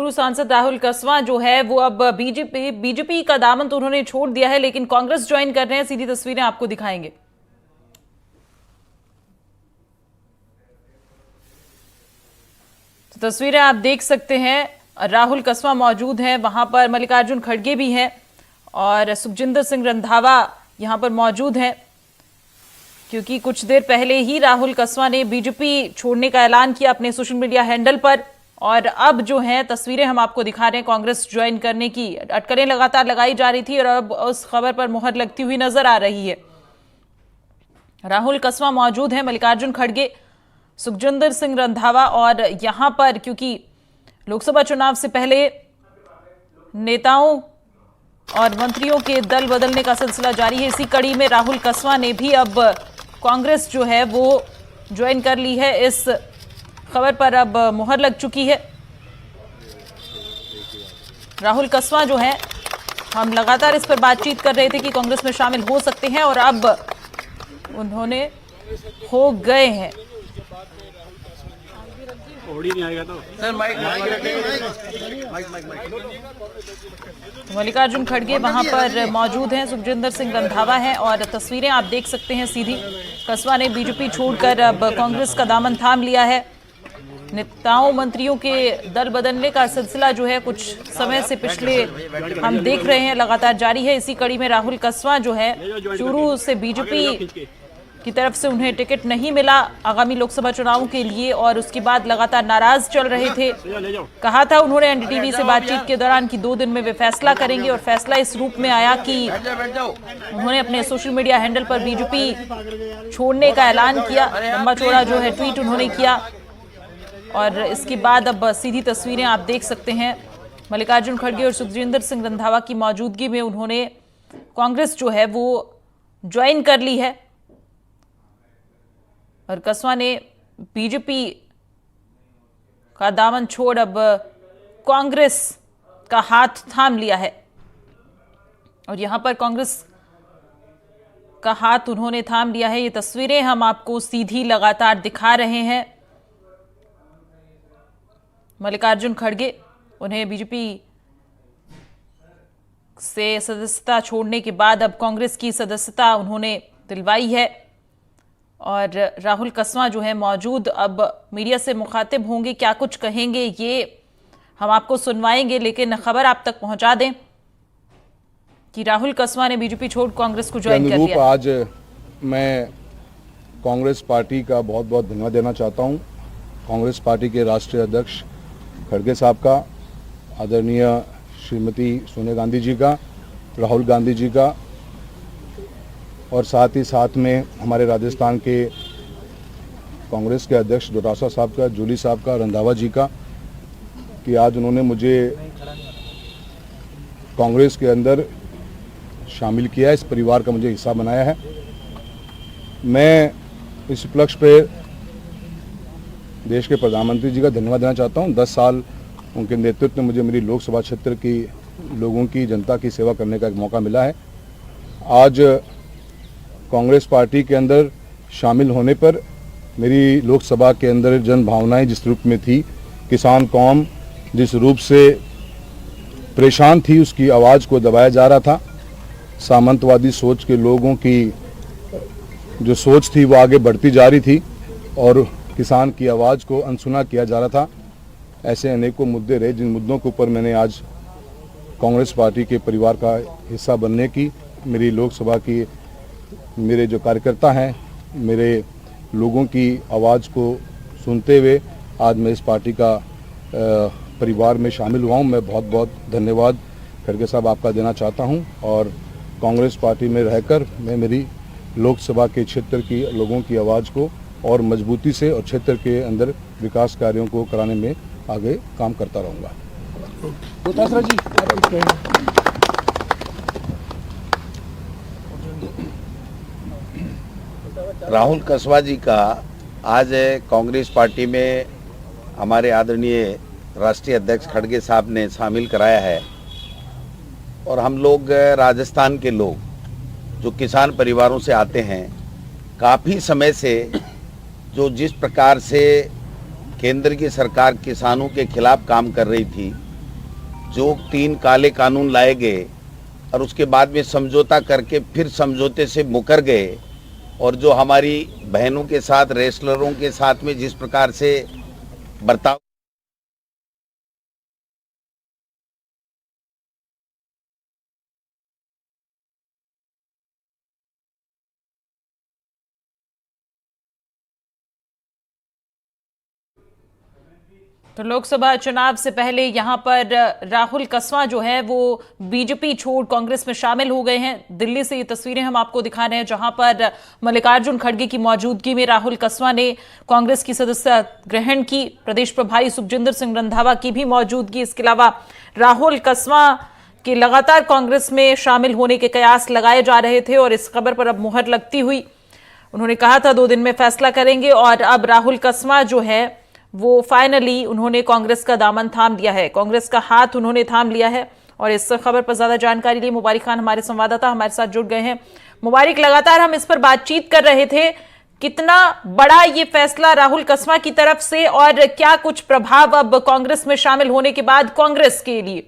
पूर्व सांसद राहुल कस्वां जो है वो अब बीजेपी का दामन तो उन्होंने छोड़ दिया है, लेकिन कांग्रेस ज्वाइन कर रहे हैं। सीधी तस्वीरें आपको दिखाएंगे। तो तस्वीरें आप देख सकते हैं, राहुल कस्वां मौजूद हैं, वहां पर मल्लिकार्जुन खड़गे भी हैं और सुखजिंदर सिंह रंधावा यहां पर मौजूद हैं, क्योंकि कुछ देर पहले ही राहुल कस्वां ने बीजेपी छोड़ने का ऐलान किया अपने सोशल मीडिया हैंडल पर। और अब जो है तस्वीरें हम आपको दिखा रहे हैं, कांग्रेस ज्वाइन करने की अटकलें लगातार लगाई जा रही थी और अब उस खबर पर मुहर लगती हुई नजर आ रही है। राहुल कस्वां मौजूद हैं, मल्लिकार्जुन खड़गे, सुखजिंदर सिंह रंधावा, और यहां पर क्योंकि लोकसभा चुनाव से पहले नेताओं और मंत्रियों के दल बदलने का सिलसिला जारी है। इसी कड़ी में राहुल कस्वां ने भी अब कांग्रेस जो है वो ज्वाइन कर ली है। इस खबर पर अब मुहर लग चुकी है। राहुल कस्वां जो है, हम लगातार इस पर बातचीत कर रहे थे कि कांग्रेस में शामिल हो सकते हैं और अब उन्होंने हो गए हैं। नहीं आएगा तो सर मल्लिकार्जुन खड़गे वहां पर मौजूद हैं, सुखजिंदर सिंह रंधावा हैं और तस्वीरें आप देख सकते हैं। सीधी कस्वां ने बीजेपी छोड़कर अब कांग्रेस का दामन थाम लिया है। नेताओं मंत्रियों के दल बदलने का सिलसिला जो है कुछ समय से पिछले हम देख रहे हैं लगातार जारी है। इसी कड़ी में राहुल कस्वां जो है, शुरू से बीजेपी की तरफ से उन्हें टिकट नहीं मिला आगामी लोकसभा चुनावों के लिए और उसके बाद लगातार नाराज चल रहे थे। कहा था उन्होंने एनडीटीवी से बातचीत के दौरान कि 2 दिन में वे फैसला करेंगे और फैसला इस रूप में आया कि उन्होंने अपने सोशल मीडिया हैंडल पर बीजेपी छोड़ने का ऐलान किया। लंबा चौड़ा जो है ट्वीट उन्होंने किया और इसके बाद अब सीधी तस्वीरें आप देख सकते हैं। मल्लिकार्जुन खड़गे और सुखजिंदर सिंह रंधावा की मौजूदगी में उन्होंने कांग्रेस जो है वो ज्वाइन कर ली है और कस्वां ने बीजेपी का दामन छोड़ अब कांग्रेस का हाथ थाम लिया है। और यहां पर कांग्रेस का हाथ उन्होंने थाम लिया है। ये तस्वीरें हम आपको सीधी लगातार दिखा रहे हैं। मल्लिकार्जुन खड़गे, उन्हें बीजेपी से सदस्यता छोड़ने के बाद अब कांग्रेस की सदस्यता उन्होंने दिलवाई है और राहुल कस्वां जो है मौजूद अब मीडिया से मुखातिब होंगे। क्या कुछ कहेंगे ये हम आपको सुनवाएंगे, लेकिन खबर आप तक पहुंचा दें कि राहुल कस्वां ने बीजेपी छोड़ कांग्रेस को ज्वाइन कर लिया। आज मैं कांग्रेस पार्टी का बहुत बहुत धन्यवाद देना चाहता हूं। कांग्रेस पार्टी के राष्ट्रीय अध्यक्ष खड़गे साहब का, आदरणीय श्रीमती सोनिया गांधी जी का, राहुल गांधी जी का और साथ में हमारे राजस्थान के कांग्रेस के अध्यक्ष डोटासरा साहब का, जूली साहब का, रंधावा जी का, कि आज उन्होंने मुझे कांग्रेस के अंदर शामिल किया, इस परिवार का मुझे हिस्सा बनाया है। मैं इस उपलक्ष्य पे देश के प्रधानमंत्री जी का धन्यवाद देना चाहता हूं। 10 साल उनके नेतृत्व में मुझे मेरी लोकसभा क्षेत्र की लोगों की, जनता की सेवा करने का एक मौका मिला है। आज कांग्रेस पार्टी के अंदर शामिल होने पर मेरी लोकसभा के अंदर जन भावनाएं जिस रूप में थी, किसान कौम जिस रूप से परेशान थी, उसकी आवाज़ को दबाया जा रहा था। सामंतवादी सोच के लोगों की जो सोच थी वो आगे बढ़ती जा रही थी और किसान की आवाज़ को अनसुना किया जा रहा था। ऐसे अनेकों मुद्दे रहे जिन मुद्दों के ऊपर मैंने आज कांग्रेस पार्टी के परिवार का हिस्सा बनने की, मेरी लोकसभा की मेरे जो कार्यकर्ता हैं, मेरे लोगों की आवाज़ को सुनते हुए आज मैं इस पार्टी का परिवार में शामिल हुआ हूँ। मैं बहुत बहुत धन्यवाद खड़गे साहब आपका देना चाहता हूँ और कांग्रेस पार्टी में रहकर मैं मेरी लोकसभा के क्षेत्र की लोगों की आवाज़ को और मजबूती से और क्षेत्र के अंदर विकास कार्यों को कराने में आगे काम करता रहूँगा। राहुल कस्वां जी का आज कांग्रेस पार्टी में हमारे आदरणीय राष्ट्रीय अध्यक्ष खड़गे साहब ने शामिल कराया है और हम लोग राजस्थान के लोग जो किसान परिवारों से आते हैं, काफ़ी समय से जो जिस प्रकार से केंद्र की सरकार किसानों के खिलाफ काम कर रही थी, जो 3 काले कानून लाए गए और उसके बाद में समझौता करके फिर समझौते से मुकर गए, और जो हमारी बहनों के साथ, रेसलरों के साथ में जिस प्रकार से बर्ताव तो लोकसभा चुनाव से पहले यहां पर राहुल कसवा जो है वो बीजेपी छोड़ कांग्रेस में शामिल हो गए हैं। दिल्ली से ये तस्वीरें हम आपको दिखा रहे हैं, जहां पर मल्लिकार्जुन खड़गे की मौजूदगी में राहुल कसवा ने कांग्रेस की सदस्यता ग्रहण की। प्रदेश प्रभारी सुखजिंदर सिंह रंधावा की भी मौजूदगी। इसके अलावा राहुल कसवा के लगातार कांग्रेस में शामिल होने के कयास लगाए जा रहे थे और इस खबर पर अब मुहर लगती हुई उन्होंने कहा था 2 दिन में फैसला करेंगे, और अब राहुल कसवा जो है वो फाइनली उन्होंने कांग्रेस का दामन थाम लिया है, कांग्रेस का हाथ उन्होंने थाम लिया है। और इस खबर पर ज्यादा जानकारी लिए मुबारिक खान हमारे संवाददाता हमारे साथ जुड़ गए हैं। मुबारिक, लगातार हम इस पर बातचीत कर रहे थे, कितना बड़ा ये फैसला राहुल कसवा की तरफ से और क्या कुछ प्रभाव अब कांग्रेस में शामिल होने के बाद कांग्रेस के लिए?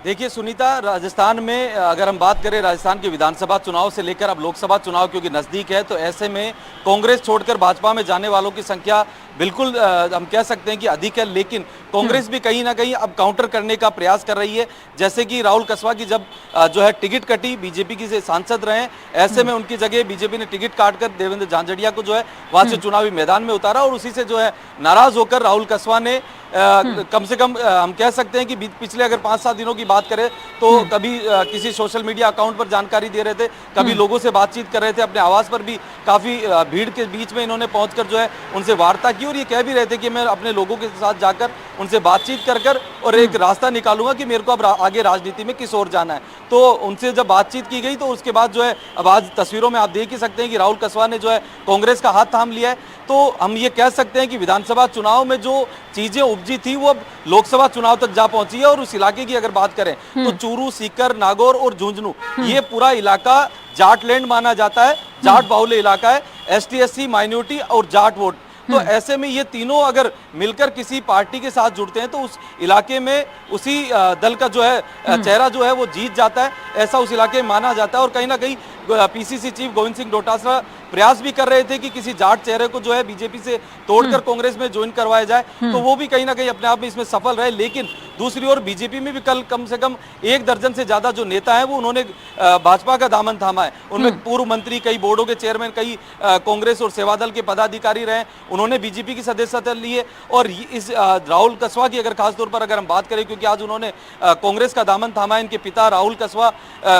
देखिए सुनीता, राजस्थान में अगर हम बात करें राजस्थान के विधानसभा चुनाव से लेकर अब लोकसभा चुनाव क्योंकि नज़दीक है, तो ऐसे में कांग्रेस छोड़कर भाजपा में जाने वालों की संख्या बिल्कुल हम कह सकते हैं कि अधिक है। लेकिन कांग्रेस भी कहीं ना कहीं अब काउंटर करने का प्रयास कर रही है। जैसे कि राहुल कसवा की जब जो है टिकट कटी, बीजेपी की से सांसद रहे, ऐसे में उनकी जगह बीजेपी ने टिकट काटकर देवेंद्र झांझड़िया को जो है वहां से चुनावी मैदान में उतारा, और उसी से जो है नाराज होकर राहुल कसवा ने कम से कम हम कह सकते हैं कि पिछले अगर 5-7 दिनों की बात करें तो कभी किसी सोशल मीडिया अकाउंट पर जानकारी दे रहे थे, कभी लोगों से बातचीत कर रहे थे, अपने आवास पर भी काफी भीड़ के बीच में इन्होंने पहुंचकर जो है उनसे वार्ता की, और ये कह भी रहे थे कि मैं अपने लोगों के साथ जाकर उनसे बातचीत कर और एक रास्ता निकालूंगा कि मेरे को अब आगे राजनीति में किस ओर जाना है। तो उनसे जब बातचीत की गई तो उसके बाद जो है अब आज तस्वीरों में आप देख ही सकते हैं कि राहुल कसवा ने जो है कांग्रेस का हाथ थाम लिया है। तो हम ये कह सकते हैं कि विधानसभा चुनाव में जो चीजें उपजी थी वो अब लोकसभा चुनाव तक जा पहुंची है। और उस इलाके की अगर बात करें तो चूरू, सीकर, नागौर और झुंझुनू, ये पूरा इलाका जाट लैंड माना जाता है, जाट बाहुल्य इलाका है, ST/SC माइनॉरिटी और जाट वोट। तो ऐसे में ये तीनों अगर मिलकर किसी पार्टी के साथ जुड़ते हैं तो उस इलाके में उसी दल का जो है चेहरा जो है वो जीत जाता है, ऐसा उस इलाके में माना जाता है। और कहीं ना कहीं PCC चीफ गोविंद सिंह डोटासरा प्रयास भी कर रहे थे कि किसी जाट चेहरे को जो है बीजेपी से तोड़कर कांग्रेस में ज्वाइन करवाया जाए, तो वो भी कहीं ना कहीं अपने आप में इसमें सफल रहे। लेकिन दूसरी ओर बीजेपी में भी कल कम से कम 1 दर्जन से ज्यादा जो नेता हैं वो उन्होंने भाजपा का दामन थामा है। उनमें पूर्व मंत्री, कई बोर्डों के चेयरमैन, कई कांग्रेस और सेवादल के पदाधिकारी रहे, उन्होंने बीजेपी की सदस्यता ली है। और इस राहुल कसवा की अगर खासतौर पर अगर हम बात करें, क्योंकि आज उन्होंने कांग्रेस का दामन थामा है, इनके पिता राहुल कसवा,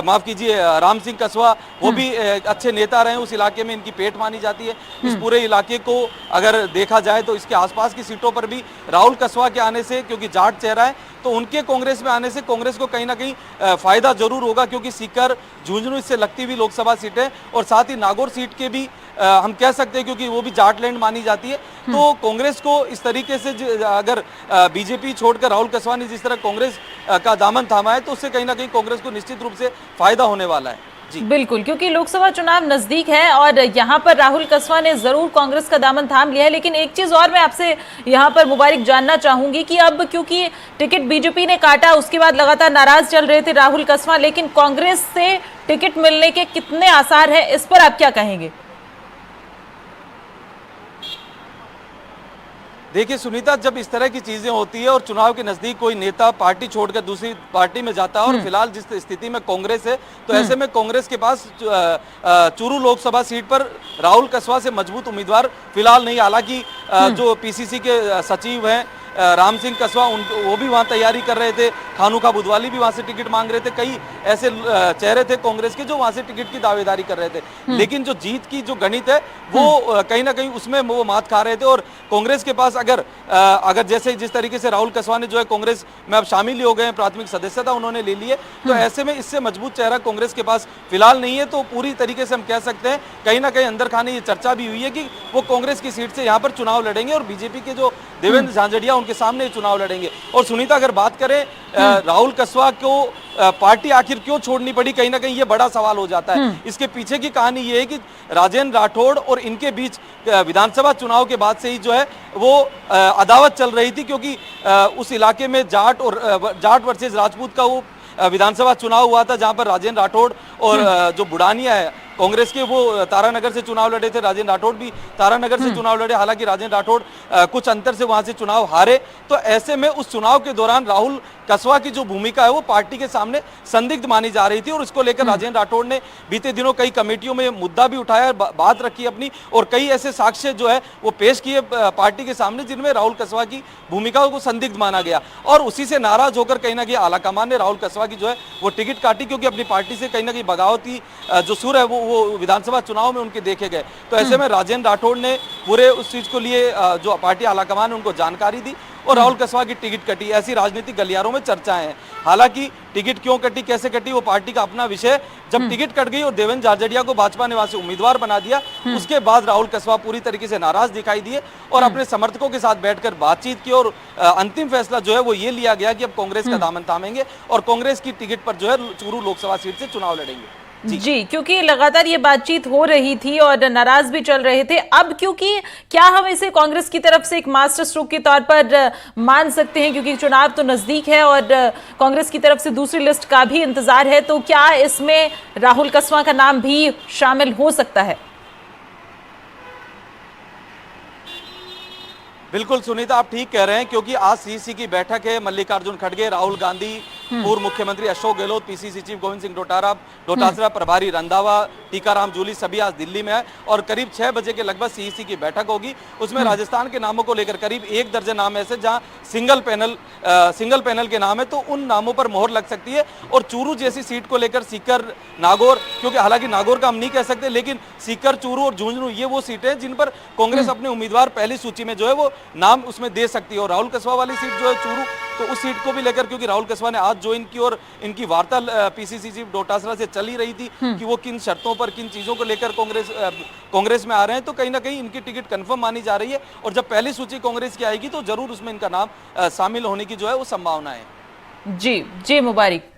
माफ कीजिए राम सिंह कसवा, वो भी अच्छे नेता रहे, उस इलाके में इनकी पेट मानी जाती है। इस पूरे इलाके को अगर देखा जाए तो इसके आसपास की सीटों पर भी राहुल कसवा के आने से, क्योंकि जाट चेहरा है, तो उनके कांग्रेस में आने से कांग्रेस को कहीं ना कहीं फायदा जरूर होगा, क्योंकि सीकर, झुंझुनू इससे लगती हुई लोकसभा सीटें और साथ ही नागौर सीट के भी हम कह सकते हैं क्योंकि वो भी जाटलैंड मानी जाती है। तो कांग्रेस को इस तरीके से अगर बीजेपी छोड़कर राहुल कसवा ने जिस तरह कांग्रेस का दामन थामा है, तो उससे कहीं ना कहीं कांग्रेस को निश्चित रूप से फायदा होने वाला है। बिल्कुल, क्योंकि लोकसभा चुनाव नजदीक है और यहां पर राहुल कसवा ने जरूर कांग्रेस का दामन थाम लिया है। लेकिन एक चीज और मैं आपसे यहां पर मुबारिक जानना चाहूंगी कि अब क्योंकि टिकट बीजेपी ने काटा, उसके बाद लगातार नाराज चल रहे थे राहुल कसवा, लेकिन कांग्रेस से टिकट मिलने के कितने आसार है, इस पर आप क्या कहेंगे? देखिए सुनीता, जब इस तरह की चीजें होती है और चुनाव के नजदीक कोई नेता पार्टी छोड़कर दूसरी पार्टी में जाता है, और फिलहाल जिस स्थिति में कांग्रेस है, तो ऐसे में कांग्रेस के पास चूरू लोकसभा सीट पर राहुल कसवा से मजबूत उम्मीदवार फिलहाल नहीं। हालांकि जो PCC के सचिव हैं राम सिंह कसवा, वो भी वहां तैयारी कर रहे थे, खानूखा बुधवाली भी वहां से टिकट मांग रहे थे, कई ऐसे चेहरे थे कांग्रेस के जो वहां से टिकट की दावेदारी कर रहे थे। लेकिन जो जीत की जो गणित है वो कहीं ना कहीं उसमें वो मात खा रहे थे। और कांग्रेस के पास अगर जैसे जिस तरीके से राहुल कसवा ने जो है कांग्रेस में अब शामिल ही हो गए हैं, प्राथमिक सदस्यता उन्होंने ले ली है, तो ऐसे में इससे मजबूत चेहरा कांग्रेस के पास फिलहाल नहीं है। तो पूरी तरीके से हम कह सकते हैं कहीं ना कहीं अंदर खाने ये चर्चा भी हुई है कि वो कांग्रेस की सीट से यहाँ पर चुनाव लड़ेंगे, और बीजेपी के जो देवेंद्र झांझड़िया उनके सामने चुनाव लड़ेंगे। और सुनीता, अगर बात करें राहुल कसवा को पार्टी आखिर क्यों छोड़नी पड़ी, कहीं ना कहीं ये बड़ा सवाल हो जाता है। इसके पीछे की कहानी ये है कि राजेंद्र राठौड़ और इनके बीच विधानसभा चुनाव के बाद से ही जो है वो अदावत चल रही थी, क्योंकि उस इलाके में जाट वर्सेस राजपूत का वो विधानसभा चुनाव हुआ था, जहां पर राजेंद्र राठौड़ और जो बुढ़ानिया है कांग्रेस के, वो तारानगर से चुनाव लड़े थे। राजेंद्र राठौड़ भी तारानगर से चुनाव लड़े, हालांकि राजेंद्र राठौड़ कुछ अंतर से वहां से चुनाव हारे। तो ऐसे में उस चुनाव के दौरान राहुल कसवा की जो भूमिका है वो पार्टी के सामने संदिग्ध मानी जा रही थी, और इसको लेकर राजेंद्र राठौड़ ने बीते दिनों कई कमेटियों में मुद्दा भी उठाया, बात रखी अपनी, और कई ऐसे साक्ष्य जो है वो पेश किए पार्टी के सामने जिनमें राहुल कसवा की भूमिका को संदिग्ध माना गया। और उसी से नाराज होकर कहीं ना कहीं आलाकमान ने राहुल कसवा की जो है वो टिकट काटी, क्योंकि अपनी पार्टी से कहीं ना कहीं बगावती जो सुर है वो विधानसभा चुनाव में उनके देखे गए। तो ऐसे में राजेंद्र राठौड़ ने पूरे उस चीज को लिए जो पार्टी आलाकमान ने उनको जानकारी दी और राहुल कसवा की टिकट कटी। ऐसी राजनीतिक गलियारों में चर्चाएं हैं। हालांकि टिकट क्यों कटी, कैसे कटी, वो पार्टी का अपना विषय। जब टिकट कट गई और देवेंद्र झाझड़िया को भाजपा ने वहां से उम्मीदवार बना दिया, उसके बाद राहुल कसवा पूरी तरीके से नाराज दिखाई दिए और अपने समर्थकों के साथ बैठकर बातचीत की, और अंतिम फैसला जो है वो ये लिया गया कि अब कांग्रेस का दामन थामेंगे और कांग्रेस की टिकट पर जो है चूरू लोकसभा सीट से चुनाव लड़ेंगे। जी, क्योंकि लगातार ये बातचीत हो रही थी और नाराज भी चल रहे थे। अब क्योंकि क्या हम इसे कांग्रेस की तरफ से एक मास्टर स्ट्रोक के तौर पर मान सकते हैं, क्योंकि चुनाव तो नजदीक है और कांग्रेस की तरफ से दूसरी लिस्ट का भी इंतजार है, तो क्या इसमें राहुल कसवा का नाम भी शामिल हो सकता है? बिल्कुल सुनीता, आप ठीक कह रहे हैं, क्योंकि आज सीसी की बैठक है। मल्लिकार्जुन खड़गे, राहुल गांधी, पूर्व मुख्यमंत्री अशोक गहलोत, पीसीसी चीफ गोविंद सिंह डोटासरा, प्रभारी रंधावा, टीकाराम जूली सभी आज दिल्ली में है और करीब 6 बजे के लगभग सीईसी की बैठक होगी। उसमें राजस्थान के नामों को लेकर करीब 1 दर्जन नाम ऐसे जहां सिंगल पैनल के नाम है, तो उन नामों पर मोहर लग सकती है। और चूरू जैसी सीट को लेकर सीकर, नागौर, क्योंकि हालांकि नागौर का हम नहीं कह सकते, लेकिन सीकर, चूरू और झुंझुनू ये वो सीटें जिन पर कांग्रेस अपने उम्मीदवार पहली सूची में जो है वो नाम उसमें दे सकती है। और राहुल कसवा वाली सीट जो है चूरू, तो उस सीट को भी लेकर, क्योंकि राहुल कसवा ने आज जो इनकी और इनकी वार्ता पीसीसी चीफ डोटासरा से चली रही थी कि वो किन शर्तों पर, किन चीजों को लेकर कांग्रेस में आ रहे हैं, तो कहीं ना कहीं इनकी टिकट कंफर्म मानी जा रही है। और जब पहली सूची कांग्रेस की आएगी तो जरूर उसमें इनका नाम शामिल होने की जो है वो संभावना है। जी मुबारक।